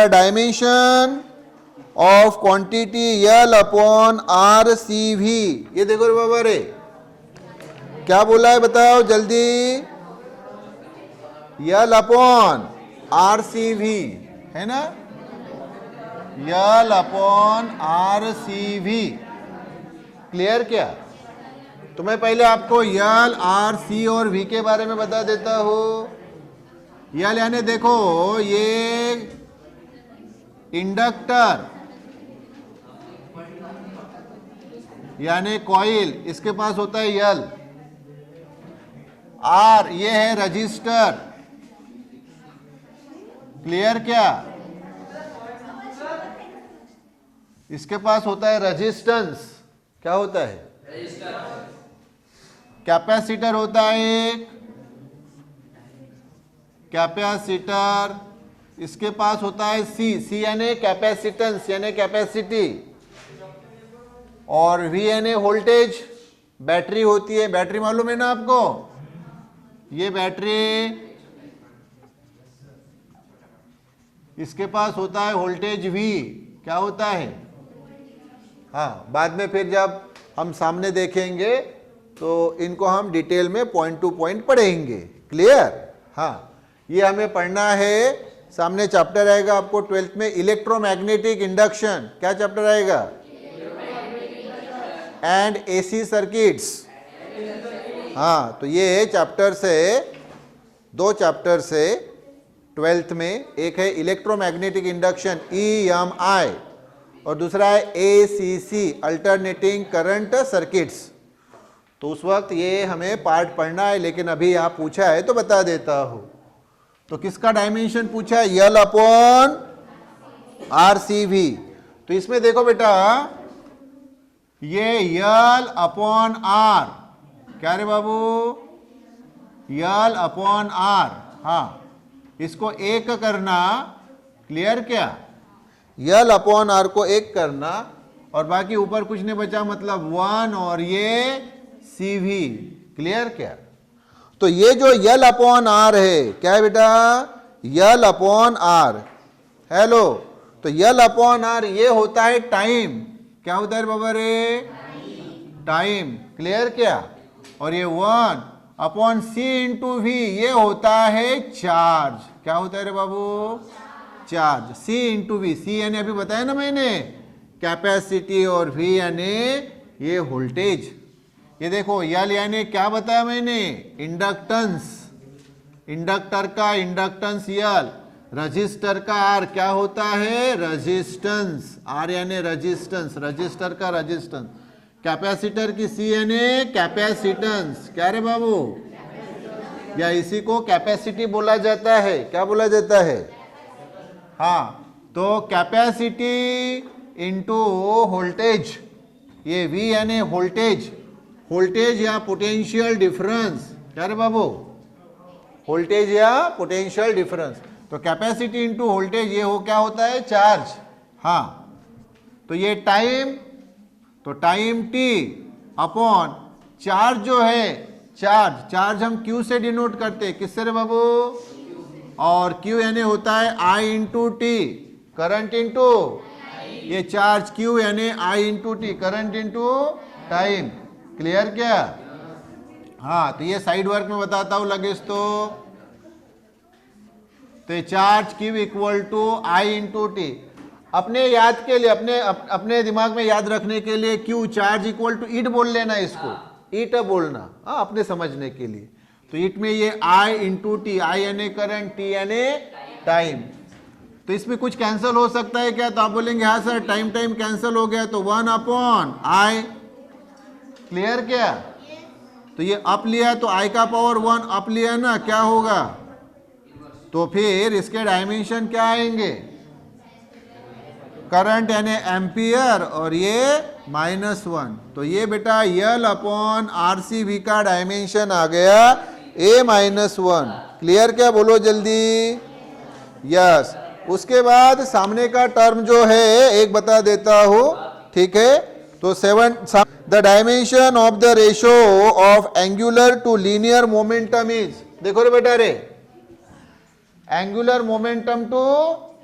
Dimension of quantity L upon R C V. ये देखो रे बाबा रे, क्या बोला है बताओ जल्दी। L upon R C V है ना, L upon R C V. Clear क्या? तो मैं पहले आपको L, R, C और V के बारे में बता देता हूं। L यानी देखो ये इंडक्टर यानी कॉइल, इसके पास होता है L। R ये है रजिस्टर। क्लियर क्या? इसके पास होता है रेजिस्टेंस। क्या होता है? कैपेसिटर होता है एक, कैपेसिटर। इसके पास होता है सी यानी कैपेसिटेंस यानी कैपेसिटी, और वी यानी वोल्टेज। बैटरी होती है, बैटरी मालूम है ना आपको, ये बैटरी, इसके पास होता है वोल्टेज वी। क्या होता है? हाँ, बाद में फिर जब हम सामने देखेंगे तो इनको हम डिटेल में पॉइंट टू पॉइंट पढ़ेंगे। क्लियर? हाँ, ये हमें पढ़ना है। सामने चैप्टर आएगा आपको 12th में, इलेक्ट्रोमैग्नेटिक इंडक्शन। क्या चैप्टर आएगा? And AC circuits. हाँ, तो ये चैप्टर से, दो चैप्टर से 12th में, एक है इलेक्ट्रोमैग्नेटिक इंडक्शन EMI और दूसरा है ACC अल्टरनेटिंग करंट सर्किट्स। तो उस वक्त ये हमें पार्ट पढ़ना है, लेकिन अभी यहाँ पूछा है तो बता देता हूँ। तो किसका डायमेंशन पूछा है? L upon RCV। तो इसमें देखो बेटा, ये L अपॉन R, क्या रे बाबू? L upon R। हाँ, इसको एक करना। क्लियर क्या? L अपॉन R को एक करना और बाकी ऊपर कुछ नहीं बचा, मतलब 1 और ये CV। क्लियर क्या? तो ये जो L अपॉन R है, क्या है बेटा? L upon R। हेलो, तो L अपॉन R ये होता है टाइम। क्या होता है बाबा रे? टाइम। क्लियर क्या? और ये 1 अपॉन C इंटू V ये होता है चार्ज। क्या होता है रे बाबू? Charge. C into V, C यानी अभी बताया ना मैंने कैपेसिटी, और V यानी ये वोल्टेज। ये देखो L यानी क्या बताया मैंने? इंडक्टेंस। इंडक्टर का इंडक्टेंस L, रजिस्टर का R क्या होता है? रेजिस्टेंस। R यानी रेजिस्टेंस, रजिस्टर का रेजिस्टेंस। कैपेसिटर की C यानी कैपेसिटेंस। क्या रे बाबू? या इसी को कैपेसिटी बोला जाता है। क्या बोला जाता है? हाँ, तो कैपेसिटी इंटू वोल्टेज, ये V यानी वोल्टेज। वोल्टेज या पोटेंशियल डिफरेंस। क्या रे बाबू? वोल्टेज या पोटेंशियल डिफरेंस। तो कैपेसिटी इंटू वोल्टेज ये हो क्या होता है? चार्ज। हाँ, तो ये टाइम, तो टाइम T अपॉन चार्ज जो है, चार्ज हम Q से डिनोट करते हैं। किससे रे बाबू? और Q यानी होता है I into T, current into ये चार्ज Q यानी I into T, current into time. Clear क्या? हाँ, तो ये साइड वर्क में बताता हूं लगे तो ये charge Q equal to I into T. अपने याद के लिए, अपने दिमाग में याद रखने के लिए Q charge equal to eat बोल लेना, इसको ईट बोलना। हाँ, अपने समझने के लिए। तो ईट में ये I इंटू टी, I यानी करंट, T यानी टाइम। तो इसमें कुछ कैंसिल हो सकता है क्या? तो आप बोलेंगे हाँ सर, टाइम कैंसिल हो गया, तो 1 अपॉन I। क्लियर क्या? तो ये अप लिया तो I का पावर 1 अप लिया ना, क्या होगा? तो फिर इसके डायमेंशन क्या आएंगे? करंट यानी एम्पियर, और ये -1। तो ये बेटा L अपॉन RCV का डायमेंशन आ गया A-1। क्लियर क्या? बोलो जल्दी। यस। उसके बाद सामने का टर्म जो है एक बता देता हूं, ठीक है? तो 7 the dimension of the ratio of angular to linear momentum is, देखो रे बेटा रे, angular momentum to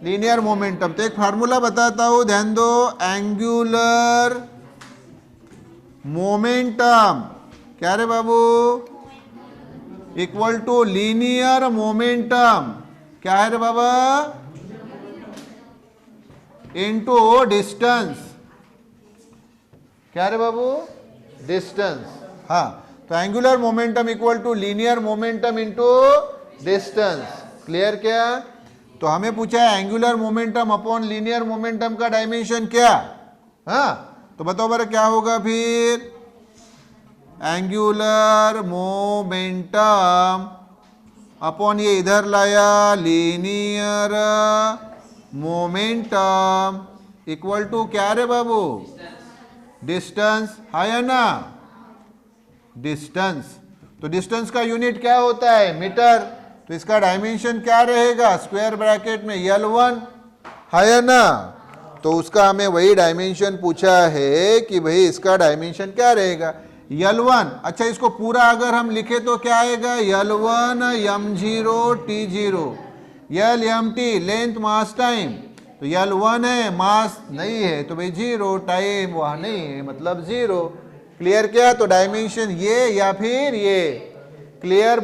linear momentum, तो एक फार्मूला बताता हूं, ध्यान दो। एंगुलर मोमेंटम क्या रे बाबू, इक्वल टू लीनियर मोमेंटम, क्या है रे बाबा, इनटू डिस्टेंस, क्या रे बाबू, डिस्टेंस। हाँ, तो angular momentum equal to linear momentum into distance. Clear क्या? तो हमें पूछा है angular momentum upon linear momentum का डायमेंशन क्या। हाँ, तो बताओ बारे क्या होगा फिर, एंगुलर मोमेंटम अपॉन ये इधर लाया लीनियर मोमेंटम इक्वल टू क्या रे बाबू, डिस्टेंस, है ना, डिस्टेंस। तो डिस्टेंस का यूनिट क्या होता है, मीटर, तो इसका डायमेंशन क्या रहेगा, स्क्वायर ब्रैकेट में L1, है ना। तो उसका हमें वही डायमेंशन पूछा है कि भाई इसका डायमेंशन क्या रहेगा, L1। अच्छा, इसको पूरा अगर हम लिखे तो क्या आएगा, L1 m0 t0, L mt length mass time, तो L1 है, मास नहीं है, तो भाई 0, टाइम वहाँ नहीं है, मतलब 0। क्लियर क्या? तो डायमेंशन ये या फिर ये, क्लियर।